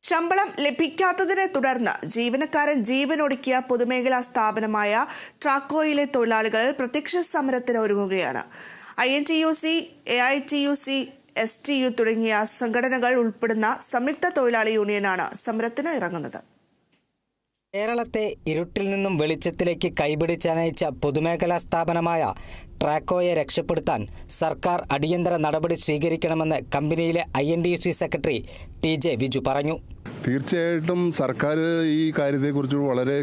ശമ്പളം ലഭിക്കാത്തതിനെ തുടർന്ന് ജീവനക്കാരൻ ജീവനൊടുക്കിയ പൊതുമേഖലാ സ്ഥാപനമായ ട്രാക്കോയിലെ തൊഴിലാളികൾ പ്രത്യക്ഷ സമരത്തിന് ഒരുങ്ങുകയാണ്. INTUC, AITUC, STU തുടങ്ങിയ സംഘടനകൾ ഉൾപ്പെടുന്ന സംയുക്ത തൊഴിലാളി യൂണിയനാണ് സമരത്തിന് ഇറങ്ങുന്നത്. കേരളത്തെ ഇരുട്ടിൽ നിന്നും വെളിച്ചത്തിലേക്ക് കൈപിടിച്ചനയിച്ച പൊതുമേഖലാ സ്ഥാപനമായ ട്രാക്കോയെ രക്ഷപ്പെടുത്താൻ സർക്കാർ അടിയന്തര നടപടി സ്വീകരിക്കണമെന്ന് കമ്പനിയിലെ INTUC സെക്രട്ടറി TJ വിജു പറഞ്ഞു. തീർച്ചയായിട്ടും സർക്കാർ ഈ കാര്യത്തെക്കുറിച്ച് വളരെ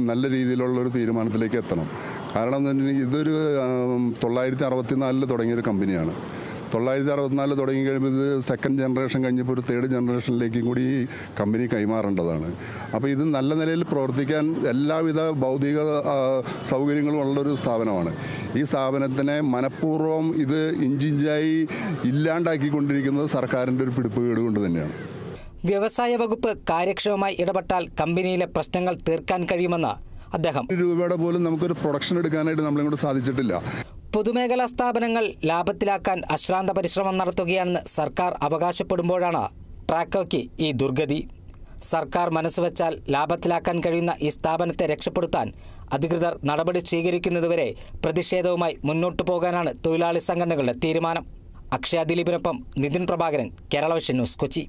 നല്ല രീതിയിലുള്ളൊരു തീരുമാനത്തിലേക്ക് എത്തണം. കാരണം ഇതൊരു 964 തുടങ്ങിയൊരു കമ്പനിയാണ്. 964 തുടങ്ങി കഴിയുമ്പോൾ ഇത് സെക്കൻഡ് ജനറേഷൻ കഴിഞ്ഞപ്പോൾ ഒരു തേർഡ് ജനറേഷനിലേക്കും കൂടി ഈ കമ്പനി കൈമാറേണ്ടതാണ്. അപ്പോൾ ഇത് നല്ല നിലയിൽ പ്രവർത്തിക്കാൻ എല്ലാവിധ ഭൗതിക സൗകര്യങ്ങളും ഉള്ളൊരു സ്ഥാപനമാണ്. ഈ സ്ഥാപനത്തിനെ മനഃപൂർവ്വം ഇത് ഇഞ്ചിഞ്ചായി ഇല്ലാണ്ടാക്കിക്കൊണ്ടിരിക്കുന്നത് സർക്കാരിൻ്റെ ഒരു പിടിപ്പുകേട് കൊണ്ട് തന്നെയാണ്. വ്യവസായ വകുപ്പ് കാര്യക്ഷമമായി ഇടപെട്ടാൽ കമ്പനിയിലെ പ്രശ്നങ്ങൾ തീർക്കാൻ കഴിയുമെന്ന് അദ്ദേഹം രൂപയുടെ പോലും നമുക്കൊരു പ്രൊഡക്ഷൻ എടുക്കാനായിട്ട് നമ്മളിങ്ങോട്ട് സാധിച്ചിട്ടില്ല. പൊതുമേഖലാ സ്ഥാപനങ്ങൾ ലാഭത്തിലാക്കാൻ അശ്രാന്ത പരിശ്രമം നടത്തുകയാണെന്ന് സർക്കാർ അവകാശപ്പെടുമ്പോഴാണ് ട്രാക്കോയ്ക്ക് ഈ ദുർഗതി. സർക്കാർ മനസ്സുവെച്ചാൽ ലാഭത്തിലാക്കാൻ കഴിയുന്ന ഈ സ്ഥാപനത്തെ രക്ഷപ്പെടുത്താൻ അധികൃതർ നടപടി സ്വീകരിക്കുന്നതുവരെ പ്രതിഷേധവുമായി മുന്നോട്ടു പോകാനാണ് തൊഴിലാളി സംഘടനകളുടെ തീരുമാനം. അക്ഷയ ദിലീപിനൊപ്പം നിതിൻ പ്രഭാകരൻ, കേരള വിഷൻ ന്യൂസ്, കൊച്ചി.